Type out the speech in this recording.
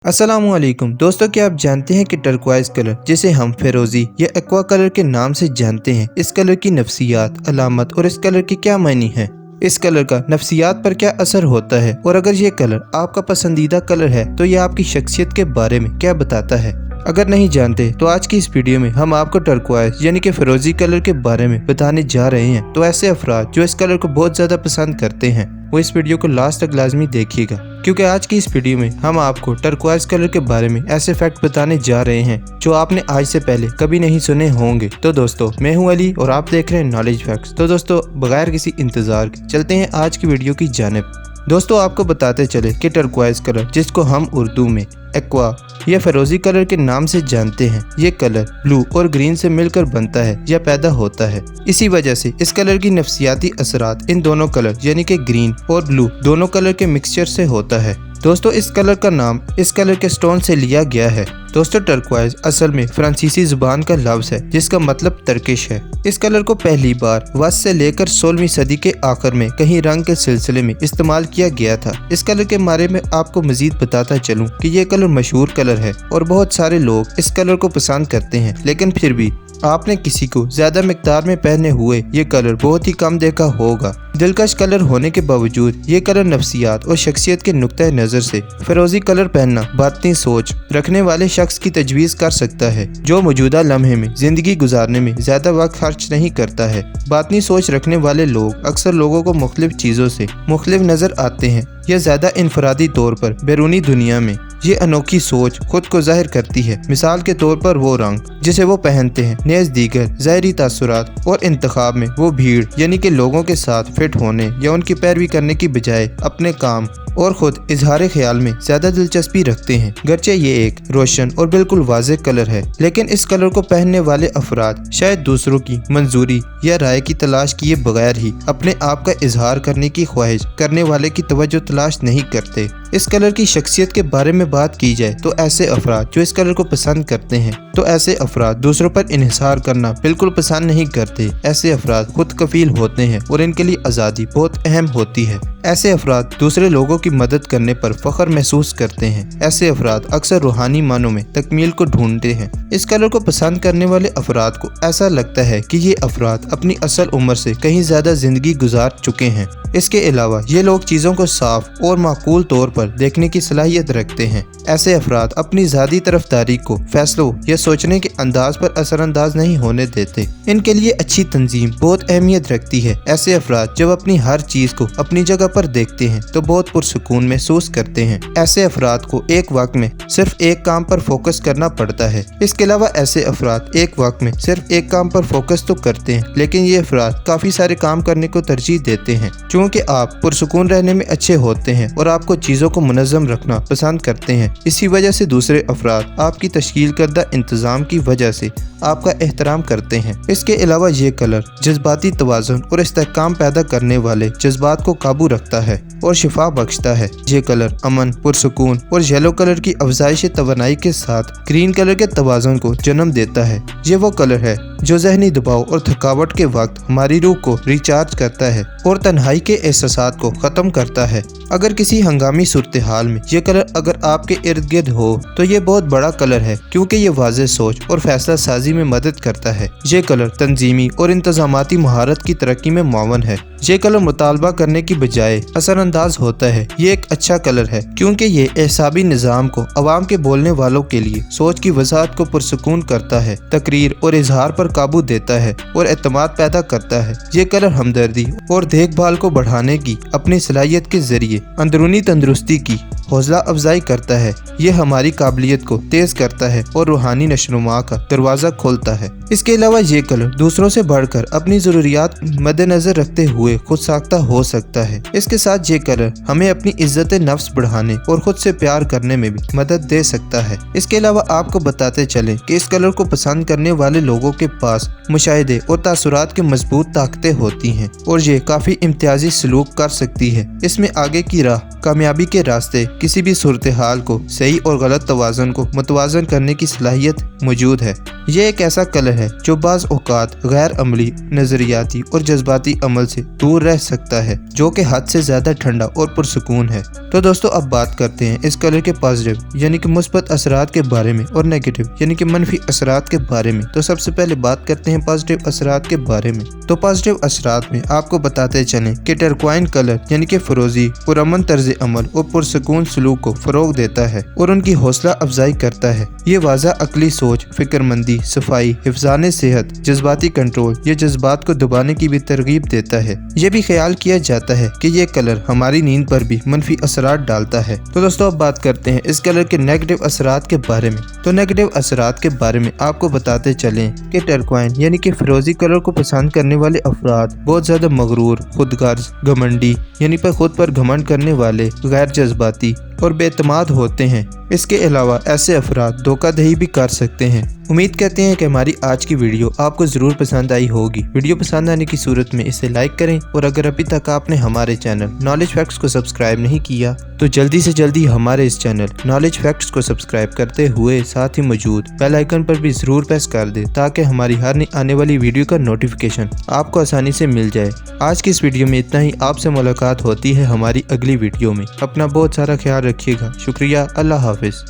अस्सलामुअलैकुम दोस्तों, क्या आप जानते हैं कि टर्क्वाइज कलर जिसे हम फेरोजी या एक्वा कलर के नाम से जानते हैं, इस कलर की नफ्सियात, अलामत और इस कलर की क्या मायने हैं। इस कलर का नफ्सियात पर क्या असर होता है और अगर ये कलर आपका पसंदीदा कलर है तो ये आपकी शख्सियत के बारे में क्या बताता है। अगर नहीं जानते तो आज की इस वीडियो में हम आपको टर्क्वाइज यानी कि फिरोजी कलर के बारे में बताने जा रहे हैं। तो ऐसे अफराद जो इस कलर को बहुत ज्यादा पसंद करते हैं वो इस वीडियो को लास्ट तक लाजमी देखिएगा, क्योंकि आज की इस वीडियो में हम आपको टर्क्वाइज कलर के बारे में ऐसे फैक्ट बताने जा रहे हैं जो आपने आज से पहले कभी नहीं सुने होंगे। तो दोस्तों, मैं हूं अली और आप देख रहे हैं नॉलेज फैक्ट्स। तो दोस्तों, बगैर किसी इंतजार के चलते हैं आज की वीडियो की जानिब। दोस्तों, आपको बताते चले कि टर्क्वाइज कलर जिसको हम उर्दू में एक्वा या फिरोजी कलर के नाम से जानते हैं, ये कलर ब्लू और ग्रीन से मिलकर बनता है या पैदा होता है। इसी वजह से इस कलर की नफ्सियाती असरात इन दोनों कलर यानी कि ग्रीन और ब्लू दोनों कलर के मिक्सचर से होता है। दोस्तों, इस कलर का नाम इस कलर के स्टोन से लिया गया है। दोस्तों, टर्क्वाइज असल में फ्रांसीसी जुबान का लफ्ज है जिसका मतलब टर्किश है। इस कलर को पहली बार वस्त से लेकर 16वीं सदी के आखिर में कहीं रंग के सिलसिले में इस्तेमाल किया गया था। इस कलर के बारे में आपको मजीद बताता चलूं कि ये कलर मशहूर कलर है और बहुत सारे लोग इस कलर को पसंद करते हैं, लेकिन फिर भी आपने किसी को ज्यादा मिकदार में पहने हुए ये कलर बहुत ही कम देखा होगा। दिलकश कलर होने के बावजूद ये कलर नफ्सियात और शख्सियत के नुक्ते नजर से फिरोजी कलर पहनना बातनी सोच रखने वाले शख्स की तजवीज़ कर सकता है, जो मौजूदा लम्हे में जिंदगी गुजारने में ज्यादा वक्त खर्च नहीं करता है। बातनी सोच रखने वाले लोग अक्सर लोगों को मुख्तलिफ चीजों से मुख्तलिफ नजर आते हैं या ज्यादा इनफरादी तौर पर बैरूनी दुनिया में ये अनोखी सोच खुद को जाहिर करती है। मिसाल के तौर पर वो रंग जिसे वो पहनते हैं, नेज़ दीगर ज़ाहिरी तासुरात और इंतखाब में वो भीड़ यानी कि लोगों के साथ फिट होने या उनकी पैरवी करने की बजाय अपने काम और खुद इजहार ख्याल में ज्यादा दिलचस्पी रखते हैं। गरचे ये एक रोशन और बिल्कुल वाज़ेह कलर है, लेकिन इस कलर को पहनने वाले अफराद शायद दूसरों की मंजूरी या राय की तलाश किए बगैर ही अपने आप का इजहार करने की ख्वाहिश करने वाले की तवज्जो तलाश नहीं करते। इस कलर की शख्सियत के बारे में बात की जाए तो ऐसे अफराद जो इस कलर को पसंद करते हैं तो ऐसे अफराद दूसरों पर इन्हिसार करना बिल्कुल पसंद नहीं करते। ऐसे अफराद खुद कफील होते हैं और इनके लिए आज़ादी बहुत अहम होती है। ऐसे अफराद दूसरे लोगों की मदद करने पर फख्र महसूस करते हैं। ऐसे अफराद अक्सर रूहानी मानों में तकमील को ढूंढते हैं। इस कलर को पसंद करने वाले अफराद को ऐसा लगता है कि ये अफराद अपनी असल उम्र से कहीं ज्यादा जिंदगी गुजार चुके हैं। इसके अलावा ये लोग चीज़ों को साफ और माकूल तौर पर देखने की सलाहियत रखते हैं। ऐसे अफराद अपनी ज़ाती तरफदारी को फैसलों या सोचने के अंदाज पर असरअंदाज नहीं होने देते। इनके लिए अच्छी तंजीम बहुत अहमियत रखती है। ऐसे अफराद जब अपनी हर चीज़ को अपनी जगह पर देखते हैं तो बहुत पुरसुकून महसूस करते हैं। ऐसे अफराद को एक वक्त में सिर्फ एक काम पर फोकस करना पड़ता है। इसके अलावा ऐसे अफराद एक वक्त में सिर्फ एक काम पर फोकस तो करते हैं, लेकिन ये अफराद काफ़ी सारे काम करने को तरजीह देते हैं। क्योंकि आप पुरसुकून रहने में अच्छे होते हैं और आपको चीज़ों को मुनज़्ज़म रखना पसंद करते हैं, इसी वजह से दूसरे अफराद आपकी तश्कील करदा इंतज़ाम की वजह से आपका एहतराम करते हैं। इसके अलावा ये कलर जज्बाती तवाज़ुन और इस्तेहकाम पैदा करने वाले जज्बात को काबू रखता है और शिफा बख्शता है। ये कलर अमन, पुरसुकून और येलो कलर की अफजाइश तवानाई के साथ ग्रीन कलर के तवाज़ुन को जन्म देता है। ये वो कलर है जो ज़हनी दबाव और थकावट के वक्त हमारी रूह को रिचार्ज करता है और तन्हाई के एहसासात को ख़त्म करता है। अगर किसी हंगामी सूरत हाल में ये कलर अगर आपके इर्द गिर्द हो तो ये बहुत बड़ा कलर है, क्योंकि ये वाज़ेह सोच और फैसला साजी में मदद करता है। ये कलर तंजीमी और इंतजामाती महारत की तरक्की में मुआवन है। ये कलर मुतालबा करने की बजाय असरअंदाज होता है। ये एक अच्छा कलर है क्योंकि ये एहसाबी निज़ाम को अवाम के बोलने वालों के लिए सोच की वजाहत को पुरसुकून करता है, तकरीर और इजहार पर काबू देता है और एतमाद पैदा करता है। ये कलर हमदर्दी और देखभाल को बढ़ाने की अपनी सलाहियत के जरिए अंदरूनी तंदुरुस्ती की हौसला अफजाई करता है। ये हमारी काबिलियत को तेज करता है और रूहानी नशोनुमा का दरवाज़ा खोलता है। इसके अलावा ये कलर दूसरों से बढ़कर अपनी ज़रूरियात मद्देनजर रखते हुए खुद साख्ता हो सकता है। इसके साथ ये कलर हमें अपनी इज्जत नफ्स बढ़ाने और खुद से प्यार करने में भी मदद दे सकता है। इसके अलावा आपको बताते चलें कि इस कलर को पसंद करने वाले लोगों के पास मुशाहिदे और तासुरात की मजबूत ताकतें होती हैं और ये काफ़ी इम्तियाजी सलूक कर सकती है। इसमें आगे की राह, कामयाबी के रास्ते, किसी भी सूरत हाल को सही और गलत तवाज़ुन को मुतवाज़न करने की सलाहियत मौजूद है। ये एक ऐसा कलर है जो बाज़ औक़ात गैर अमली, नज़रियाती और जज्बाती अमल से दूर रह सकता है, जो कि हद से ज्यादा ठंडा और पुरसुकून है। तो दोस्तों अब बात करते हैं इस कलर के पॉजिटिव यानी कि मुस्बत असरात के बारे में और नेगेटिव यानी कि मनफी असरात के बारे में। तो सबसे पहले बात करते हैं पॉजिटिव असरात के बारे में। तो पॉजिटिव असरात में आपको बताते चलें कि टर्क्वाइन कलर यानी कि फिरोजी पुरअमन तर्ज अमल और पुरसुकून सलूक को फरोग देता है और उनकी हौसला अफजाई करता है। ये वाज़ा अकली सोच, फिक्रमंदी, सफाई, हिफ्ज़ान सेहत, जज्बाती कंट्रोल या जज्बात को दबाने की भी तरगीब देता है। ये भी ख्याल किया जाता है कि ये कलर हमारी नींद पर भी मनफी असरात डालता है। तो दोस्तों अब बात करते हैं इस कलर के नेगेटिव असरात के बारे में। तो नेगेटिव असरात के बारे में आपको बताते चलें कि टर्क्वाइन यानी कि फिरोजी कलर को पसंद करने वाले अफराद बहुत ज्यादा मगरूर, खुदगर्ज, घमंडी यानी पर खुद पर घमंड करने वाले, गैर जज्बाती और बेतमाद होते हैं। इसके अलावा ऐसे अफराद धोखाधड़ी भी कर सकते हैं। उम्मीद करते हैं कि हमारी आज की वीडियो आपको ज़रूर पसंद आई होगी। वीडियो पसंद आने की सूरत में इसे लाइक करें और अगर अभी तक आपने हमारे चैनल नॉलेज फैक्ट्स को सब्सक्राइब नहीं किया तो जल्दी से जल्दी हमारे इस चैनल नॉलेज फैक्ट्स को सब्सक्राइब करते हुए साथ ही मौजूद बेल आइकन पर भी ज़रूर प्रेस कर दें ताकि हमारी हर आने वाली वीडियो का नोटिफिकेशन आपको आसानी से मिल जाए। आज की इस वीडियो में इतना ही। आपसे मुलाकात होती है हमारी अगली वीडियो में। अपना बहुत सारा ख्याल रखिएगा। शुक्रिया। अल्लाह हाफिज़।